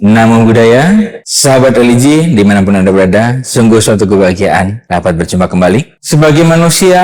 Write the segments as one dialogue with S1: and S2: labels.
S1: Namo Buddhaya, sahabat religi dimanapun Anda berada, sungguh suatu kebahagiaan dapat berjumpa kembali. Sebagai manusia,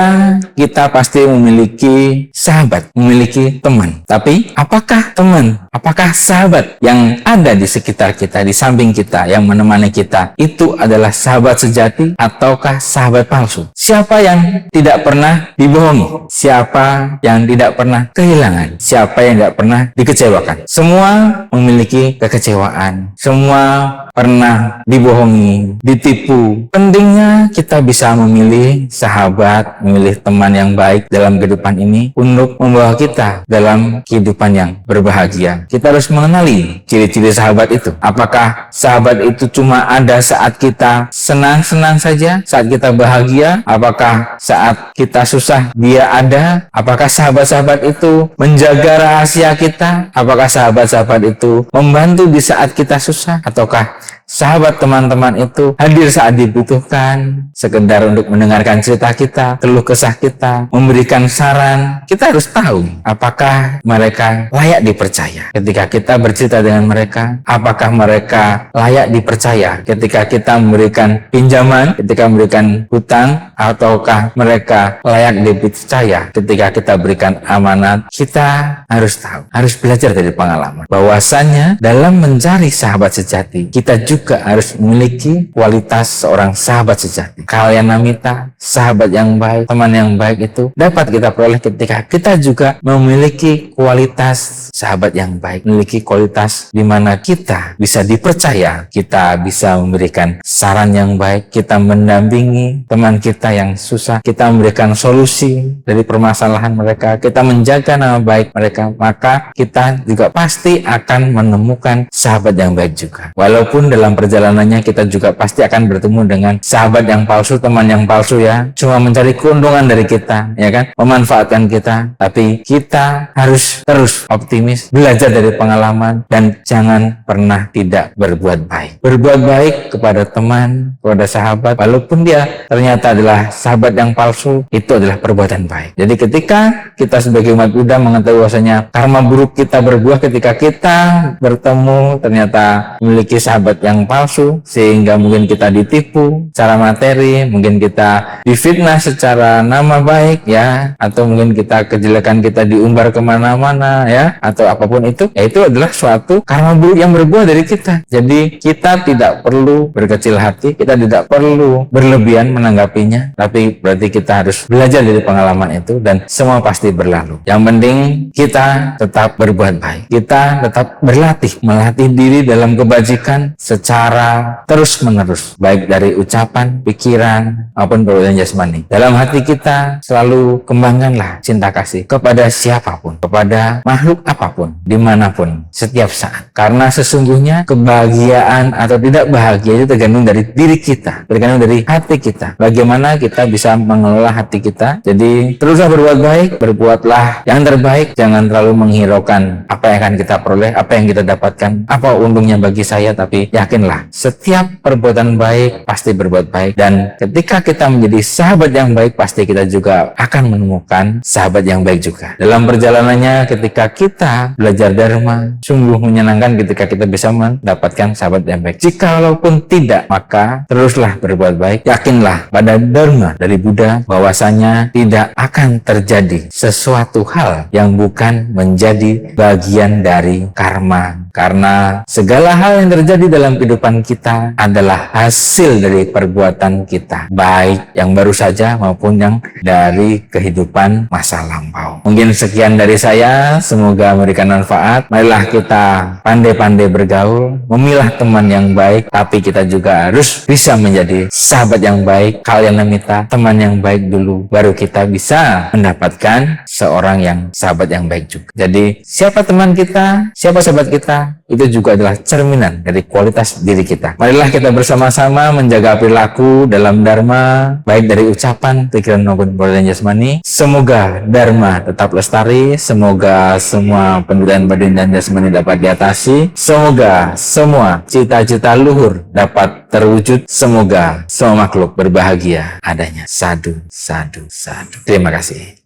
S1: kita pasti memiliki sahabat, memiliki teman. Tapi, apakah teman, apakah sahabat yang ada di sekitar kita, di samping kita, yang menemani kita, itu adalah sahabat sejati ataukah sahabat palsu? Siapa yang tidak pernah dibohongi? Siapa yang tidak pernah kehilangan? Siapa yang tidak pernah dikecewakan? Semua memiliki kekecewaan. Semua pernah dibohongi, ditipu. Pentingnya kita bisa memilih sahabat, memilih teman yang baik dalam kehidupan ini untuk membawa kita dalam kehidupan yang berbahagia. Kita harus mengenali ciri-ciri sahabat itu. Apakah sahabat itu cuma ada saat kita senang-senang saja, saat kita bahagia? Apakah saat kita susah dia ada? Apakah sahabat-sahabat itu menjaga rahasia kita? Apakah sahabat-sahabat itu membantu di saat kita susah? Ataukah sahabat teman-teman itu hadir saat dibutuhkan, sekedar untuk mendengarkan cerita kita, keluh kesah kita, memberikan saran? Kita harus tahu apakah mereka layak dipercaya ketika kita bercerita dengan mereka. Apakah mereka layak dipercaya ketika kita memberikan pinjaman, ketika memberikan hutang, ataukah mereka layak dipercaya ketika kita berikan amanat? Kita harus tahu, harus belajar dari pengalaman bahwasannya dalam mencari sahabat sejati, kita juga harus memiliki kualitas seorang sahabat sejati. Kalyanamita, sahabat yang baik, teman yang baik itu dapat kita peroleh ketika kita juga memiliki kualitas sahabat yang baik, memiliki kualitas di mana kita bisa dipercaya, kita bisa memberikan saran yang baik, kita mendampingi teman kita yang susah, kita memberikan solusi dari permasalahan mereka, kita menjaga nama baik mereka, maka kita juga pasti akan menemukan sahabat yang baik juga. Walaupun dalam perjalanannya kita juga pasti akan bertemu dengan sahabat yang palsu, teman yang palsu ya, cuma mencari keuntungan dari kita, ya kan, memanfaatkan kita. Tapi kita harus terus optimis, belajar dari pengalaman, dan jangan pernah tidak berbuat baik. Berbuat baik kepada teman, kepada sahabat, walaupun dia ternyata adalah sahabat yang palsu, itu adalah perbuatan baik. Jadi ketika kita sebagai umat Buddha mengetahui bahwasanya karma buruk kita berbuah ketika kita bertemu ternyata memiliki sahabat yang palsu, sehingga mungkin kita ditipu secara materi, mungkin kita difitnah secara nama baik ya, atau mungkin kita kejelekan kita diumbar kemana-mana ya, atau apapun itu, ya itu adalah suatu karma buruk yang berbuah dari kita. Jadi kita tidak perlu berkecil hati, kita tidak perlu berlebihan menanggapinya, tapi berarti kita harus belajar dari pengalaman itu dan semua pasti berlalu. Yang penting kita tetap berbuat baik, kita tetap berlatih, melatih diri dalam kebajikan secara terus-menerus, baik dari ucapan, pikiran, maupun perbuatan jasmani. Dalam hati kita selalu kembangkanlah cinta kasih kepada siapapun, kepada makhluk apapun, dimanapun, setiap saat. Karena sesungguhnya kebahagiaan atau tidak bahagia itu tergantung dari diri kita, tergantung dari hati kita. Bagaimana kita bisa mengelola hati kita. Jadi teruslah berbuat baik, berbuatlah yang terbaik, jangan terlalu menghiraukan apa yang akan kita peroleh, apa yang kita dapatkan, apa untungnya bagi saya, tapi yakinlah setiap perbuatan baik pasti berbuat baik, dan ketika kita menjadi sahabat yang baik pasti kita juga akan menemukan sahabat yang baik juga. Dalam perjalanannya ketika kita belajar dharma, sungguh menyenangkan ketika kita bisa mendapatkan sahabat yang baik. Jikalaupun tidak, maka teruslah berbuat baik, yakinlah pada dharma dari Buddha bahwasanya tidak akan terjadi sesuatu hal yang bukan menjadi bagian dari karma. Karena segala hal yang terjadi dalam kehidupan kita adalah hasil dari perbuatan kita, baik yang baru saja maupun yang dari kehidupan masa lampau. Mungkin sekian dari saya, semoga memberikan manfaat. Marilah kita pandai-pandai bergaul, memilah teman yang baik, tapi kita juga harus bisa menjadi sahabat yang baik, kalyanamita, teman yang baik dulu, baru kita bisa mendapatkan seorang yang sahabat yang baik juga. Jadi siapa teman kita, siapa sahabat kita, itu juga adalah cerminan dari kualitas diri kita. Marilah kita bersama-sama menjaga perilaku dalam dharma, baik dari ucapan, pikiran maupun perbuatan jasmani. Semoga dharma tetap lestari, semoga semua penderitaan batin dan jasmani dapat diatasi, semoga semua cita-cita luhur dapat terwujud, semoga semua makhluk berbahagia adanya. Sadu, sadu, sadu. Terima kasih.